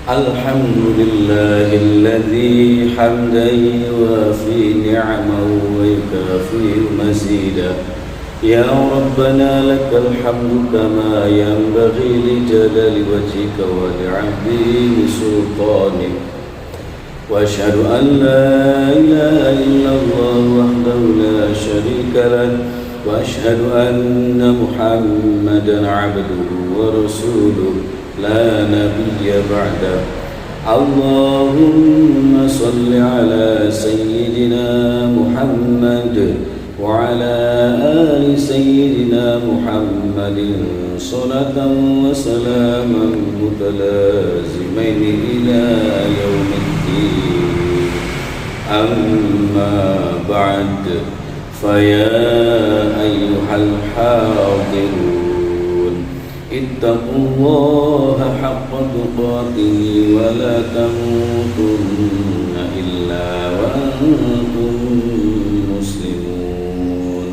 الحمد لله الذي حمدا يوافي نعمه ويكافئ مزيدا يا ربنا لك الحمد كما ينبغي لجلال وجهك ولعظيم سلطانك وأشهد أن لا إله إلا الله وحده لا شريك له وأشهد أن محمدا عبده ورسوله لا نبي بعده اللهم صل على سيدنا محمد وعلى آل سيدنا محمد صلاة وسلاما متلازمين إلى يوم الدين أما بعد فيا أيها الحاضرون اتقوا الله حق تقاته ولا تموتن إلا وأنتم مسلمون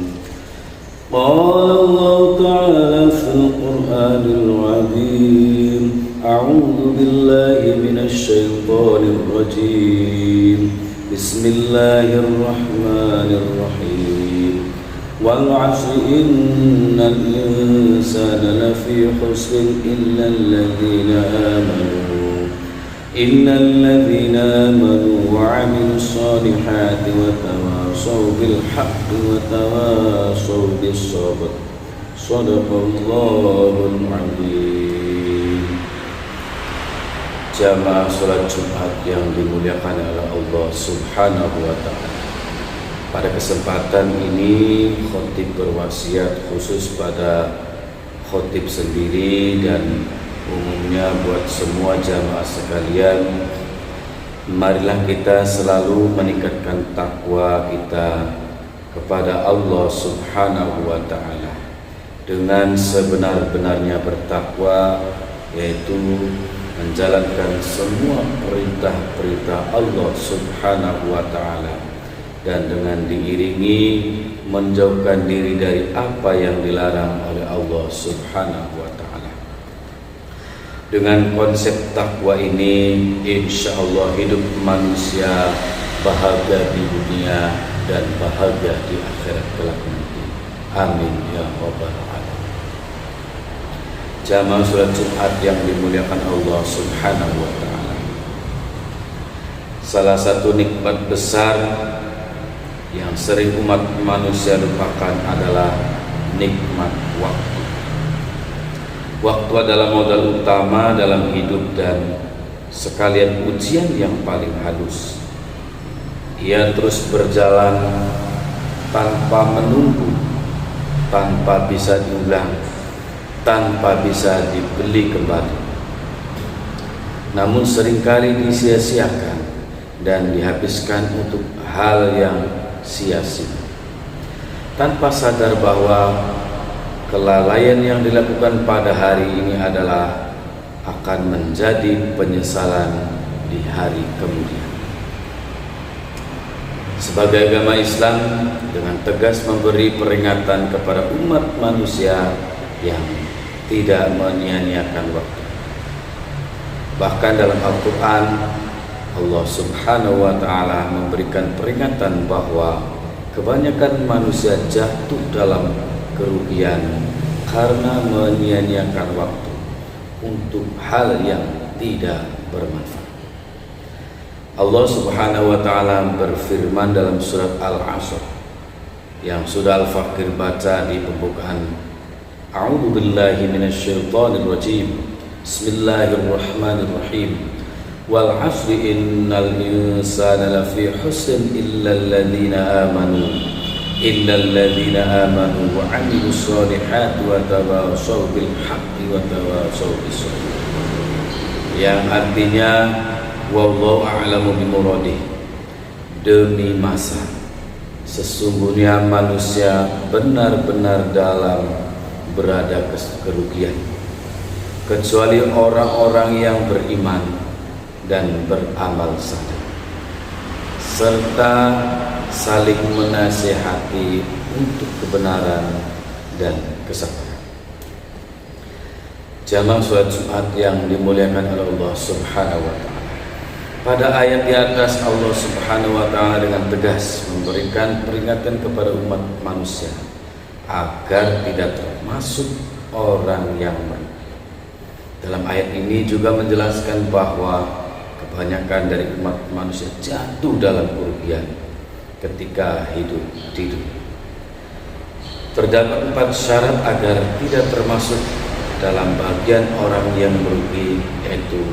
قال الله تعالى في القرآن العظيم أعوذ بالله من الشيطان الرجيم بسم الله الرحمن الرحيم والعصر إن الإنسان لفي خسر إلا الذين آمنوا وعملوا الصالحات وتواصوا بالحق وتواصوا بالصبر صدق الله العظيم. Jamaah sholat Jumat yang dimuliakan oleh Allah Subhanahu wa Ta'ala. Pada kesempatan ini khotib berwasiat khusus pada khotib sendiri dan umumnya buat semua jamaah sekalian. Marilah kita selalu meningkatkan takwa kita kepada Allah Subhanahu wa Ta'ala dengan sebenar-benarnya bertakwa, yaitu menjalankan semua perintah-perintah Allah Subhanahu wa Ta'ala dan dengan diiringi menjauhkan diri dari apa yang dilarang oleh Allah Subhanahu wa Ta'ala. Dengan konsep takwa ini, insya Allah hidup manusia bahagia di dunia dan bahagia di akhirat kelak nanti. Amin ya rabbal alamin. Jamaah sholat Jumat yang dimuliakan Allah Subhanahu wa Ta'ala, salah satu nikmat besar yang sering umat manusia lupakan adalah nikmat waktu. Waktu adalah modal utama dalam hidup dan sekalian ujian yang paling halus. Ia terus berjalan tanpa menunggu, tanpa bisa diulang, tanpa bisa dibeli kembali. Namun seringkali disia-siakan dan dihabiskan untuk hal yang sia-sia, tanpa sadar bahwa kelalaian yang dilakukan pada hari ini adalah akan menjadi penyesalan di hari kemudian. Sebagai agama Islam dengan tegas memberi peringatan kepada umat manusia yang tidak menyia-nyiakan waktu. Bahkan dalam Al-Quran, Allah Subhanahu wa Ta'ala memberikan peringatan bahwa kebanyakan manusia jatuh dalam kerugian karena menyia-nyiakan waktu untuk hal yang tidak bermanfaat. Allah Subhanahu wa Ta'ala berfirman dalam surat Al-Asr yang sudah Al-Fakir baca di pembukaan. A'udzu billahi minasyaitonir rajim. Bismillahirrahmanirrahim. Wal 'asri innal insana lafi khusr illa alladziina amanu wa 'amilus solihati wa tawashaw bil haqqi wa tawashaw bis sabr. Yang artinya wallahu a'lamu bimuradih. Demi masa, sesungguhnya manusia benar-benar dalam berada kerugian, kecuali orang-orang yang beriman dan beramal saleh serta saling menasihati untuk kebenaran dan kesabaran. Jamaah sholat Jumat yang dimuliakan oleh Allah Subhanahu wa Ta'ala. Pada ayat di atas, Allah Subhanahu wa Ta'ala dengan tegas memberikan peringatan kepada umat manusia agar tidak termasuk orang yang baik. Dalam ayat ini juga menjelaskan bahwa kebanyakan dari umat manusia jatuh dalam kerugian ketika hidup di dunia. Terdapat 4 syarat agar tidak termasuk dalam bagian orang yang merugi, yaitu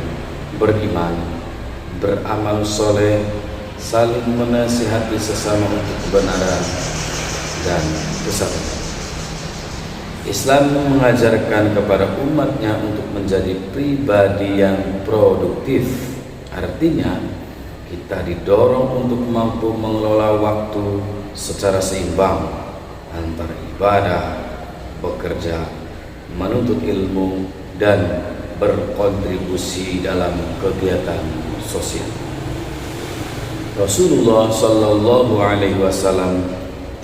beriman, beramal soleh, saling menasihati sesama untuk kebenaran, dan kesabaran. Islam mengajarkan kepada umatnya untuk menjadi pribadi yang produktif. Artinya, kita didorong untuk mampu mengelola waktu secara seimbang antara ibadah, bekerja, menuntut ilmu, dan berkontribusi dalam kegiatan sosial. Rasulullah Shallallahu Alaihi Wasallam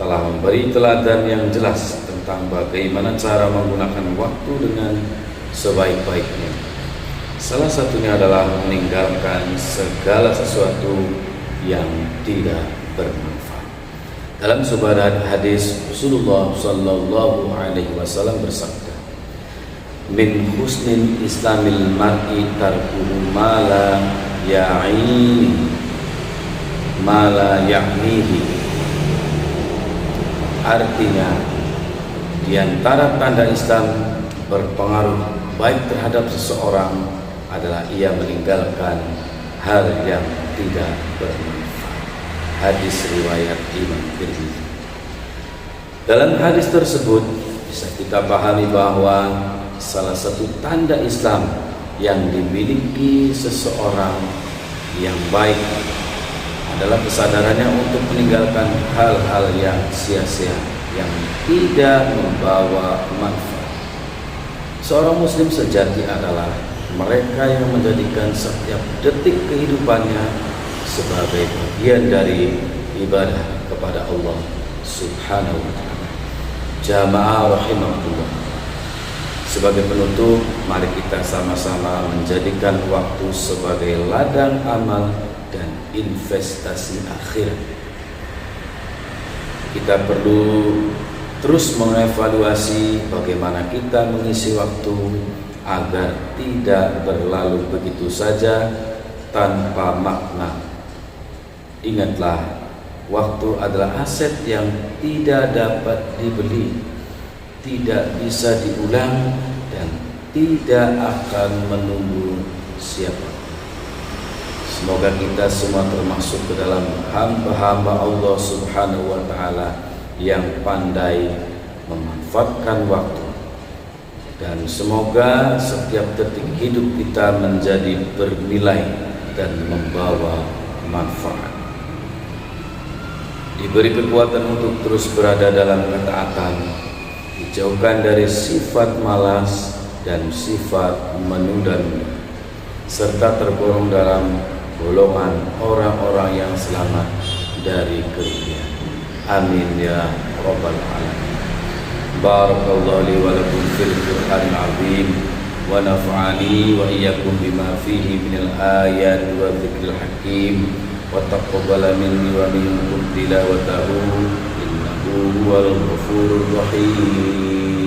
telah memberi teladan yang jelas tentang bagaimana cara menggunakan waktu dengan sebaik-baiknya. Salah satunya adalah meninggalkan segala sesuatu yang tidak bermanfaat. Dalam sebuah hadis, Rasulullah Shallallahu Alaihi Wasallam bersabda, "Min husnin islamil mar'i tarkuhu ma la ya'nihi." Artinya, di antara tanda Islam berpengaruh baik terhadap seseorang adalah ia meninggalkan hal yang tidak bermanfaat. Hadis riwayat Imam Tirmidzi. Dalam hadis tersebut bisa kita pahami bahwa salah satu tanda Islam yang dimiliki seseorang yang baik adalah kesadarannya untuk meninggalkan hal-hal yang sia-sia, yang tidak membawa manfaat. Seorang muslim sejati adalah mereka yang menjadikan setiap detik kehidupannya sebagai bagian dari ibadah kepada Allah Subhanahu wa Ta'ala. Jamaah rahimakumullah. Sebagai penutup, mari kita sama-sama menjadikan waktu sebagai ladang amal dan investasi akhirat. Kita perlu terus mengevaluasi bagaimana kita mengisi waktu agar tidak berlalu begitu saja tanpa makna. Ingatlah, waktu adalah aset yang tidak dapat dibeli, tidak bisa diulang, dan tidak akan menunggu siapa. Semoga kita semua termasuk ke dalam hamba-hamba Allah Subhanahu wa Ta'ala yang pandai memanfaatkan waktu. Dan semoga setiap detik hidup kita menjadi bernilai dan membawa manfaat. Diberi kekuatan untuk terus berada dalam ketaatan, dijauhkan dari sifat malas dan sifat menunda-nunda, serta tergolong dalam golongan orang-orang yang selamat dari kerugian. Amin ya rabbal alamin. Barakallahu li wa lakum fil Qur'anil azim wa nafa'ani wa iyyakum bima fihi minal ayati wa dzikril hakim wa taqabbala minni wa minkum tilawatahu innahu huwal ghafurur rahim.